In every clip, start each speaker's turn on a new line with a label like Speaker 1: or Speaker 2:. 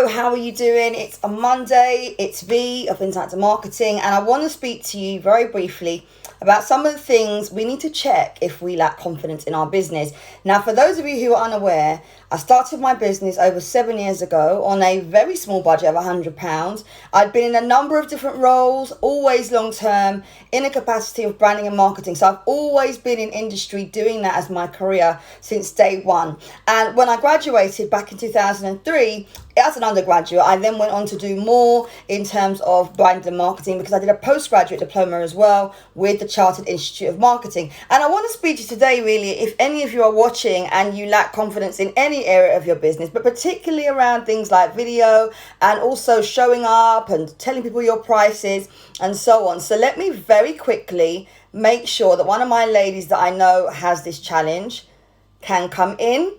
Speaker 1: how are you doing? It's a Monday, it's V of Insight to Marketing, and I want to speak to you very briefly about some of the things we need to check if we lack confidence in our business. Now, for those of you who are unaware, I started my business over 7 years ago on a very small budget of £100. I'd been in a number of different roles, always long term, in a capacity of branding and marketing. So I've always been in industry doing that as my career since day one. And when I graduated back in 2003, as an undergraduate, I then went on to do more in terms of brand and marketing because I did a postgraduate diploma as well with the Chartered Institute of Marketing. And I want to speak to you today, really, if any of you are watching and you lack confidence in any area of your business, but particularly around things like video and also showing up and telling people your prices and so on. So let me very quickly make sure that one of my ladies that I know has this challenge can come in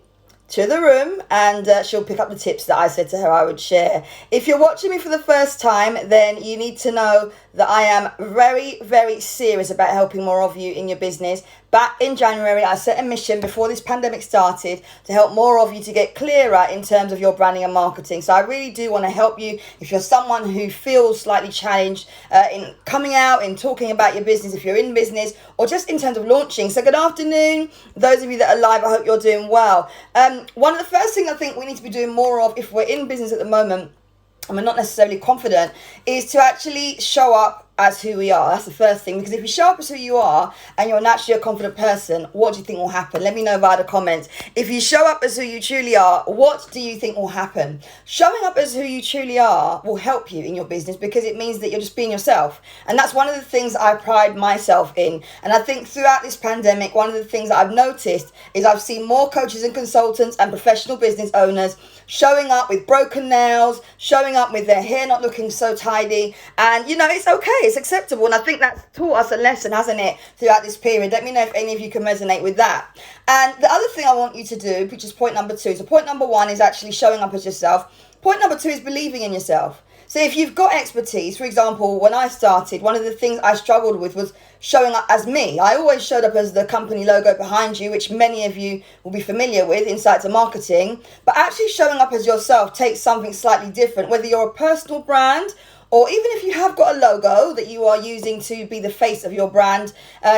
Speaker 1: to the room, and she'll pick up the tips that I said to her I would share. If you're watching me for the first time, then you need to know that I am very, very serious about helping more of you in your business. Back in January, I set a mission before this pandemic started to help more of you to get clearer in terms of your branding and marketing. So I really do want to help you if you're someone who feels slightly challenged in coming out and talking about your business, if you're in business, or just in terms of launching. So good afternoon, those of you that are live, I hope you're doing well. One of the first things I think we need to be doing more of if we're in business at the moment, and we're not necessarily confident, is to actually show up as who we are. That's the first thing, because if you show up as who you are and you're naturally a confident person, what do you think will happen? Let me know via the comments. If you show up as who you truly are, what do you think will happen? Showing up as who you truly are will help you in your business because it means that you're just being yourself. And that's one of the things I pride myself in. And I think throughout this pandemic, one of the things that I've noticed is I've seen more coaches and consultants and professional business owners showing up with broken nails, showing up with their hair not looking so tidy. And, you know, it's okay. It's acceptable. And I think that's taught us a lesson, hasn't it, throughout this period. Let me know if any of you can resonate with that. And the other thing I want you to do, which is point number 2. So point number 1 is actually showing up as yourself. Point number 2 is believing in yourself. So if you've got expertise, for example, when I started, one of the things I struggled with was showing up as me. I always showed up as the company logo behind you, which many of you will be familiar with, Insight to Marketing. But actually showing up as yourself takes something slightly different, whether you're a personal brand or even if you have got a logo that you are using to be the face of your brand,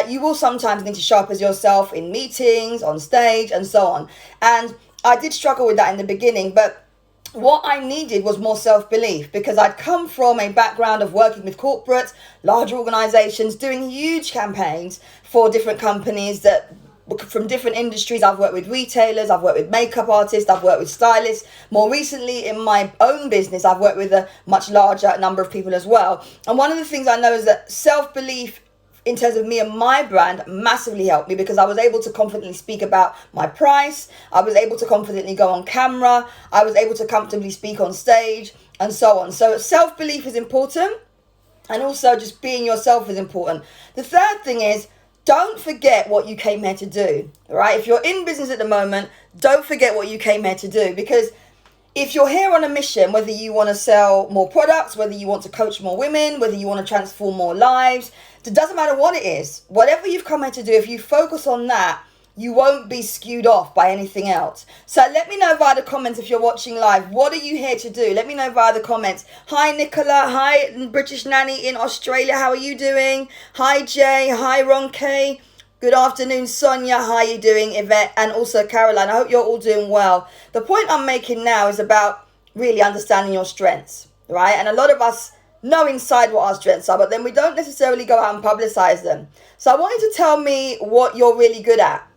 Speaker 1: you will sometimes need to show up as yourself in meetings, on stage, and so on. And I did struggle with that in the beginning, but what I needed was more self-belief because I'd come from a background of working with corporates, larger organizations, doing huge campaigns for different companies that from different industries. I've worked with retailers, I've worked with makeup artists, I've worked with stylists. More recently in my own business, I've worked with a much larger number of people as well. And one of the things I know is that self-belief in terms of me and my brand massively helped me because I was able to confidently speak about my price. I was able to confidently go on camera. I was able to comfortably speak on stage and so on. So self-belief is important, and also just being yourself is important. The third thing is don't forget what you came here to do, right? If you're in business at the moment, don't forget what you came here to do, because if you're here on a mission, whether you want to sell more products, whether you want to coach more women, whether you want to transform more lives, it doesn't matter what it is. Whatever you've come here to do, if you focus on that, you won't be skewed off by anything else. So let me know via the comments if you're watching live. What are you here to do? Let me know via the comments. Hi, Nicola. Hi, British Nanny in Australia. How are you doing? Hi, Jay. Hi, Ron K. Good afternoon, Sonia. How are you doing, Yvette? And also Caroline. I hope you're all doing well. The point I'm making now is about really understanding your strengths, right? And a lot of us know inside what our strengths are, but then we don't necessarily go out and publicize them. So I want you to tell me what you're really good at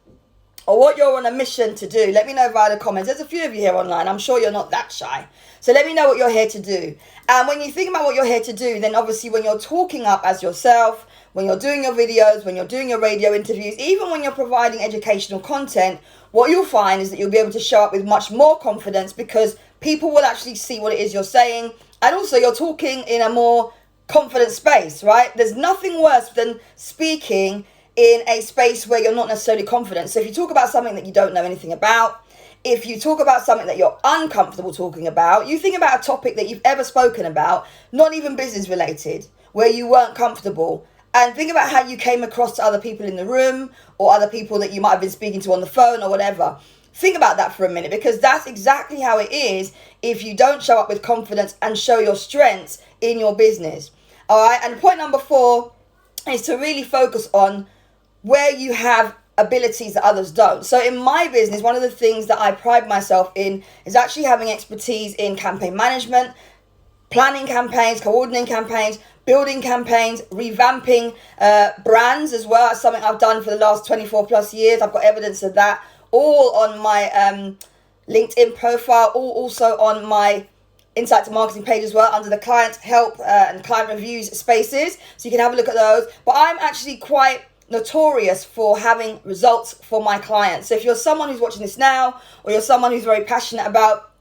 Speaker 1: or what you're on a mission to do. Let me know via the comments. There's a few of you here online. I'm sure you're not that shy. So let me know what you're here to do. And when you think about what you're here to do, then obviously when you're talking up as yourself, when you're doing your videos, when you're doing your radio interviews, even when you're providing educational content, what you'll find is that you'll be able to show up with much more confidence because people will actually see what it is you're saying. And also you're talking in a more confident space, right? There's nothing worse than speaking in a space where you're not necessarily confident. So if you talk about something that you don't know anything about, if you talk about something that you're uncomfortable talking about, you think about a topic that you've ever spoken about, not even business related, where you weren't comfortable. And think about how you came across to other people in the room or other people that you might have been speaking to on the phone or whatever. Think about that for a minute, because that's exactly how it is if you don't show up with confidence and show your strengths in your business. All right. And point number 4 is to really focus on where you have abilities that others don't. So in my business, one of the things that I pride myself in is actually having expertise in campaign management, planning campaigns, coordinating campaigns, building campaigns, revamping brands as well. That's something I've done for the last 24 plus years. I've got evidence of that all on my LinkedIn profile, all also on my Insight to Marketing page as well, under the client help and client reviews spaces. So you can have a look at those. But I'm actually quite notorious for having results for my clients. So if you're someone who's watching this now, or you're someone who's very passionate about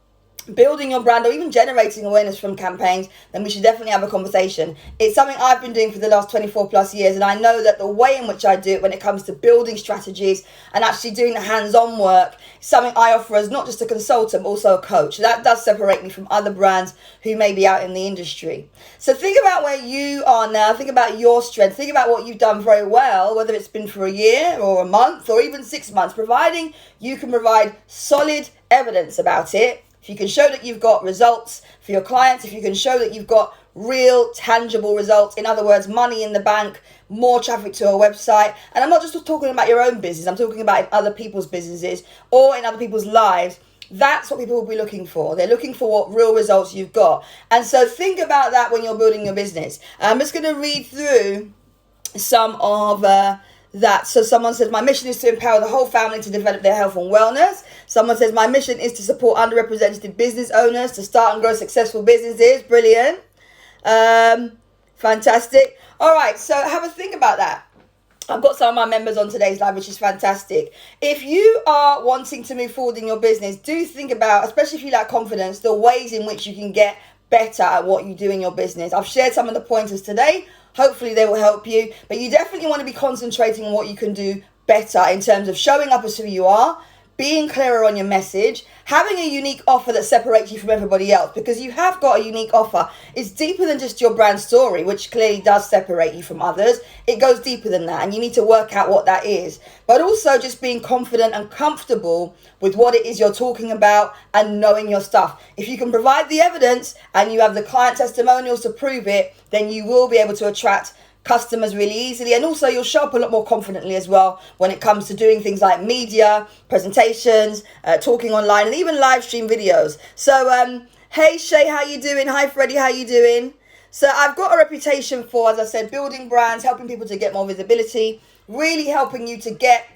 Speaker 1: building your brand or even generating awareness from campaigns, then we should definitely have a conversation. It's something I've been doing for the last 24 plus years, and I know that the way in which I do it when it comes to building strategies and actually doing the hands-on work is something I offer as not just a consultant but also a coach. That does separate me from other brands who may be out in the industry. So think about where you are now, think about your strengths, think about what you've done very well, whether it's been for a year or a month or even 6 months, providing you can provide solid evidence about it. If you can show that you've got results for your clients, if you can show that you've got real tangible results, in other words, money in the bank, more traffic to a website. And I'm not just talking about your own business, I'm talking about in other people's businesses or in other people's lives. That's what people will be looking for. They're looking for what real results you've got. And so think about that when you're building your business. I'm just going to read through some of that. So someone says, my mission is to empower the whole family to develop their health and wellness. Someone says, my mission is to support underrepresented business owners to start and grow successful businesses. Brilliant. Fantastic. All right, so have a think about that. I've got some of my members on today's live, which is fantastic. If you are wanting to move forward in your business, do think about, especially if you lack confidence, the ways in which you can get better at what you do in your business. I've shared some of the pointers today. Hopefully they will help you, but you definitely want to be concentrating on what you can do better in terms of showing up as who you are, being clearer on your message, having a unique offer that separates you from everybody else, because you have got a unique offer. It's deeper than just your brand story, which clearly does separate you from others. It goes deeper than that, and you need to work out what that is. But also just being confident and comfortable with what it is you're talking about and knowing your stuff. If you can provide the evidence and you have the client testimonials to prove it, then you will be able to attract customers really easily, and also you'll show up a lot more confidently as well when it comes to doing things like media, presentations, talking online, and even live stream videos. So hey Shay, how you doing? Hi Freddie, how you doing? So I've got a reputation for, as I said, building brands, helping people to get more visibility, really helping you to get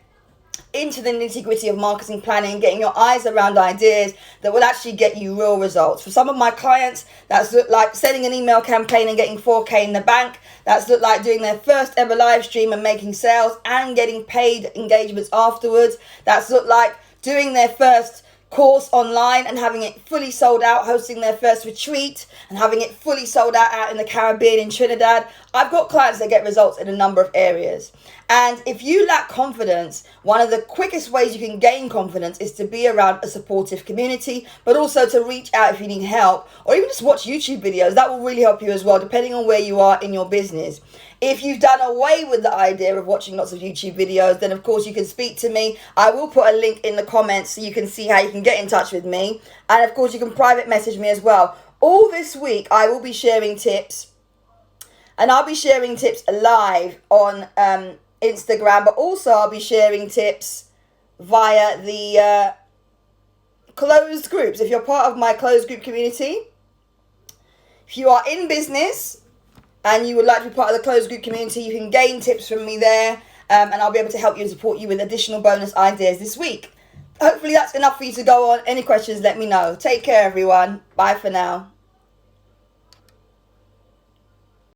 Speaker 1: into the nitty-gritty of marketing planning, getting your eyes around ideas that will actually get you real results. For some of my clients, that's looked like sending an email campaign and getting 4K in the bank. That's looked like doing their first ever live stream and making sales and getting paid engagements afterwards. That's looked like doing their first course online and having it fully sold out, hosting their first retreat and having it fully sold out in the Caribbean, in Trinidad. I've got clients that get results in a number of areas. And if you lack confidence, one of the quickest ways you can gain confidence is to be around a supportive community, but also to reach out if you need help, or even just watch YouTube videos. That will really help you as well, depending on where you are in your business. If you've done away with the idea of watching lots of YouTube videos, then of course you can speak to me. I will put a link in the comments so you can see how you can get in touch with me. And of course you can private message me as well. All this week I will be sharing tips, and I'll be sharing tips live on Instagram, but also I'll be sharing tips via the closed groups. If you're part of my closed group community, if you are in business and you would like to be part of the closed group community, you can gain tips from me there, and I'll be able to help you and support you with additional bonus ideas this week. Hopefully that's enough for you to go on. Any questions, let me know. Take care, everyone. Bye for now.